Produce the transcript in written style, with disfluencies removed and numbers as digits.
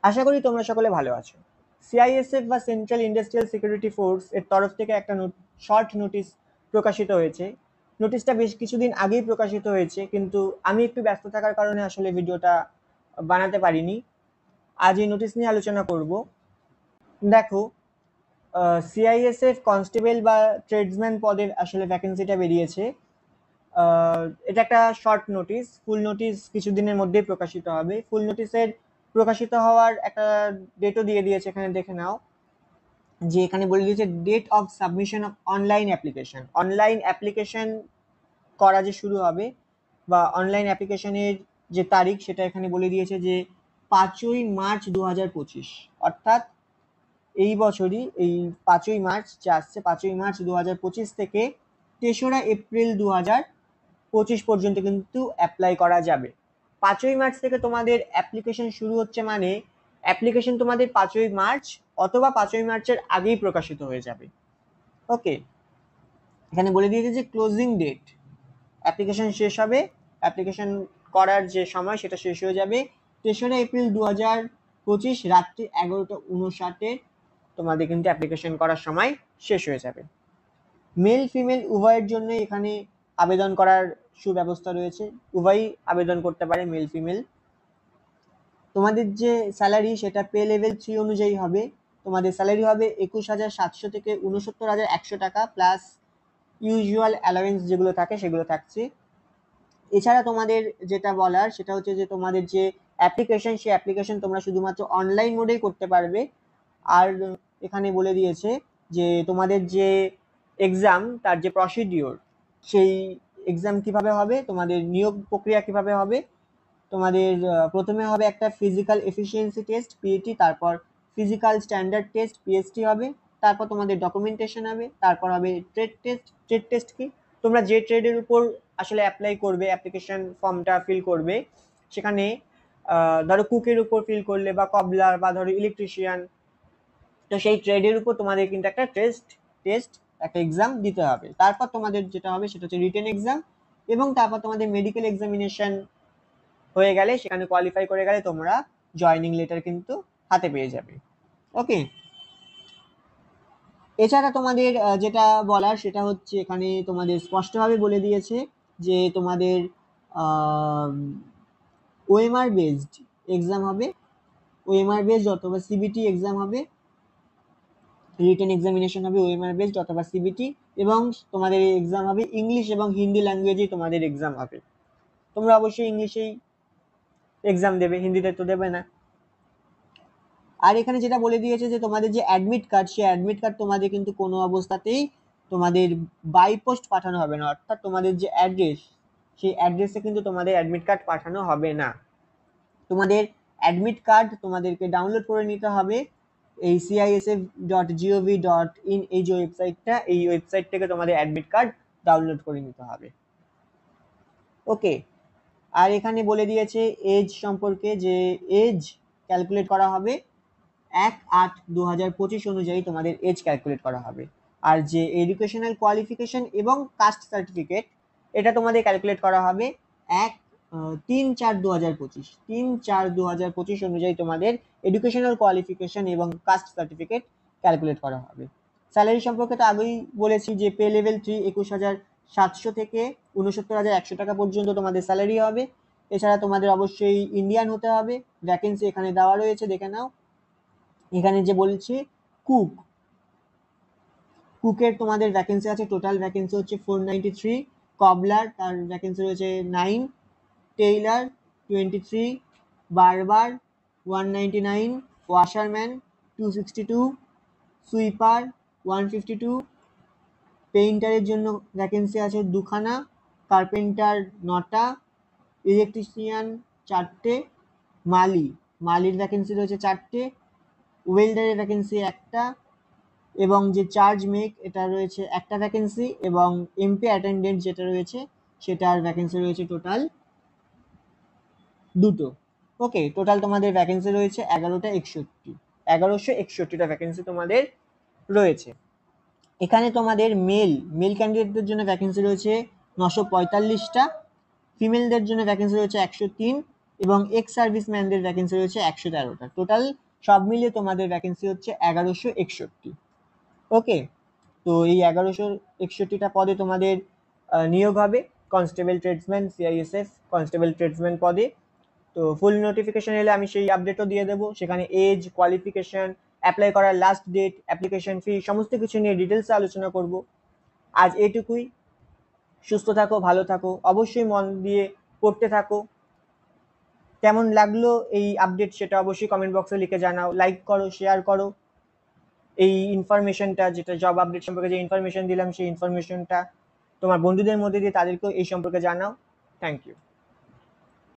আশা করি তোমরা সকলে ভালো আছো। সিআইএসএফ বা সেন্ট্রাল ইন্ডাস্ট্রিয়াল সিকিউরিটি ফোর্স এর তরফ থেকে একটা শর্ট নোটিশ প্রকাশিত হয়েছে। নোটিশটা বেশ কিছুদিন আগেই প্রকাশিত হয়েছে, কিন্তু আমি একটু ব্যস্ত থাকার কারণে আসলে ভিডিওটা বানাতে পারিনি। আজ এই নোটিশ নিয়ে আলোচনা করব। দেখো, সিআইএসএফ কনস্টেবল বা ট্রেডসম্যান পদের আসলে ভ্যাকেন্সিটা বেরিয়েছে। এটা একটা শর্ট নোটিশ। ফুল নোটিশ কিছুদিনের মধ্যেই প্রকাশিত হবে। ফুল নোটিশের প্রকাশিত হওয়ার একটা ডেটও দিয়ে দিয়েছে, এখানে দেখে নাও। যে এখানে বলে দিয়েছে date of submission of online application. Online application করা যে শুরু হবে বা অনলাইন অ্যাপ্লিকেশনের যে তারিখ সেটা এখানে বলে দিয়েছে যে 5ই মার্চ 2025, অর্থাৎ এই বছরই এই 5ই মার্চ যে আসছে, 5ই মার্চ 2025 থেকে 3রা এপ্রিল 2025 পর্যন্ত কিন্তু অ্যাপ্লাই করা যাবে। 5ই মার্চ থেকে তোমাদের অ্যাপ্লিকেশন শুরু হচ্ছে, মানে অ্যাপ্লিকেশন তোমাদের 5ই মার্চ অথবা 5ই মার্চের আগেই প্রকাশিত হয়ে যাবে। ওকে, এখানে বলে দিয়েছে যে ক্লোজিং ডেট, অ্যাপ্লিকেশন শেষ হবে, অ্যাপ্লিকেশন করার যে সময় সেটা শেষ হয়ে যাবে 3রা এপ্রিল 2025 রাত্রি 11:59 তোমাদের কিন্তু অ্যাপ্লিকেশন করার সময় শেষ হয়ে যাবে। মেল ফিমেল উভয়ের জন্য এখানে আবেদন করার সুব্যবস্থা রয়েছে, উভয়ই আবেদন করতে পারে, মেল ফিমেল। তোমাদের যে স্যালারি সেটা পে লেভেল 3 অনুযায়ী হবে। তোমাদের স্যালারি হবে 21,700 থেকে 69,100 টাকা, প্লাস ইউজুয়াল অ্যালাওয়েন্স যেগুলো থাকে সেগুলো থাকছে। এছাড়া তোমাদের যেটা বলার সেটা হচ্ছে যে তোমাদের যে অ্যাপ্লিকেশন, সেই অ্যাপ্লিকেশন তোমরা শুধুমাত্র অনলাইন মোডেই করতে পারবে। আর এখানে বলে দিয়েছে যে তোমাদের যে এক্সাম, তার যে প্রসিডিওর, সেই এক্সাম কিভাবে হবে, তোমাদের নিয়োগ প্রক্রিয়া কিভাবে হবে। তোমাদের প্রথমে হবে একটা ফিজিক্যাল এফিসিয়েন্সি টেস্ট পিইটি, তারপর ফিজিক্যাল স্ট্যান্ডার্ড টেস্ট পিএসটি হবে, তারপর তোমাদের ডকুমেন্টেশন হবে, তারপর হবে ট্রেড টেস্ট। ট্রেড টেস্ট কি, তোমরা যে ট্রেডের উপর আসলে অ্যাপ্লাই করবে, অ্যাপ্লিকেশন ফর্মটা ফিল করবে, সেখানে ধরো কুকের উপর ফিল করলে বা কবলার বা ধরো ইলেকট্রিশিয়ান, তো সেই ট্রেডের উপর তোমাদের কিন্তু একটা টেস্ট একটা এক্সাম দিতে হবে। তারপর তোমাদের যেটা হবে সেটা হচ্ছে রিটেন এক্সাম, এবং তারপর তোমাদের মেডিকেল এক্সামিনেশন হয়ে গেলে, সেখানে কোয়ালিফাই করে গেলে তোমরা জয়নিং লেটার কিন্তু হাতে পেয়ে যাবে। ওকে, এছাড়া তোমাদের যেটা বলার সেটা হচ্ছে এখানে তোমাদের স্পষ্টভাবে বলে দিয়েছে যে তোমাদের ওএমআর বেসড এক্সাম হবে, ওএমআর বেসড অথবা সিবিটি এক্সাম হবে, রিটেন এক্সামিনেশন হবে ওএমআর বেসড অথবা সিবিটি, এবং তোমাদের এক্সাম হবে ইংলিশ এবং হিন্দি ল্যাঙ্গুয়েজেই তোমাদের এক্সাম হবে। তোমরা অবশ্যই ইংলিশেই এক্সাম দেবে, হিন্দিতে তো দেবে না। আর এখানে যেটা বলে দিয়েছে যে তোমাদের যে অ্যাডমিট কার্ড, সেই অ্যাডমিট কার্ড তোমাদের কিন্তু কোনো অবস্থাতেই তোমাদের বাই পোস্ট পাঠানো হবে না, অর্থাৎ তোমাদের যে অ্যাড্রেস, সেই অ্যাড্রেসে কিন্তু তোমাদের অ্যাডমিট কার্ড পাঠানো হবে না। তোমাদের অ্যাডমিট কার্ড তোমাদেরকে ডাউনলোড করে নিতে হবে এই CISF.gov.in, এই যে ওয়েবসাইটটা, এই ওয়েবসাইট থেকে তোমাদের অ্যাডমিট কার্ড ডাউনলোড করে নিতে হবে। ওকে, আর এখানে বলে দিয়েছে এজ সম্পর্কে, যে এজ ক্যালকুলেট করা হবে 1/8/2025 অনুযায়ী তোমাদের এজ ক্যালকুলেট করা হবে। আর যে এডুকেশনাল কোয়ালিফিকেশন এবং কাস্ট সার্টিফিকেট, এটা তোমাদের ক্যালকুলেট করা হবে 3/4/2025, 3/4/2025 অনুযায়ী তোমাদের এডুকেশনাল কোয়ালিফিকেশন এবং কাস্ট সার্টিফিকেট ক্যালকুলেট করা হবে। স্যালারি সম্পর্কে তো আগেই বলেছি যে পে লেভেল 3 21,700 থেকে 69,100 টাকা পর্যন্ত তোমাদের স্যালারি হবে। এছাড়া তোমাদের অবশ্যই ইন্ডিয়ান হতে হবে। ভ্যাকেন্সি এখানে দেওয়া রয়েছে, দেখে নাও। এখানে যে বলছি কুকের তোমাদের ভ্যাকেন্সি আছে, টোটাল ভ্যাকেন্সি হচ্ছে 493। কবলার তার ভ্যাকেন্সি রয়েছে 9, টেইলার 23, বারবার 199, ওয়াশারম্যান 262, সুইপার 152, পেইন্টারের জন্য ভ্যাকেন্সি আছে 2খানা, কার্পেন্টার 9টা, ইলেকট্রিশিয়ান 4টে, মালির ভ্যাকেন্সি রয়েছে 4টে, ওয়েল্ডারের ভ্যাকেন্সি 1টা, এবং যে চার্জ মেক এটা রয়েছে 1টা ভ্যাকেন্সি, এবং এমপি অ্যাটেন্ডেন্ট যেটা রয়েছে সেটার ভ্যাকেন্সি রয়েছে টোটাল 2টো। ওকে, টোটাল তোমাদের ভ্যাকেন্সি রয়েছে 1161টা ভ্যাকেন্সি তোমাদের রয়েছে। এখানে তোমাদের মেল ক্যান্ডিডেটদের জন্য ভ্যাকেন্সি রয়েছে 945টা, ফিমেলদের জন্য ভ্যাকেন্সি রয়েছে 103, এবং এক্স সার্ভিসম্যানদের ভ্যাকেন্সি রয়েছে 113টা। টোটাল সব মিলিয়ে তোমাদের ভ্যাকেন্সি হচ্ছে 1161। ওকে, তো এই 1161টা পদে তোমাদের নিয়োগ হবে constable tradesman CISF constable tradesman পদে। তো ফুল নোটিফিকেশন এলে আমি সেই আপডেটও দিয়ে দেবো, সেখানে এজ, কোয়ালিফিকেশন, অ্যাপ্লাই করার লাস্ট ডেট, অ্যাপ্লিকেশন ফি সমস্ত কিছু নিয়ে ডিটেলসে আলোচনা করব। আজ এটুকুই। সুস্থ থাকো, ভালো থাকো, অবশ্যই মন দিয়ে পড়তে থাকো। কেমন লাগলো এই আপডেট সেটা অবশ্যই কমেন্ট বক্সে লিখে জানাও, লাইক করো, শেয়ার করো। এই ইনফরমেশনটা, যেটা জব আপডেট সম্পর্কে যে ইনফরমেশন দিলাম, সেই ইনফরমেশনটা তোমার বন্ধুদের মধ্যে দিয়ে তাদেরকেও এই সম্পর্কে জানাও। Thank you.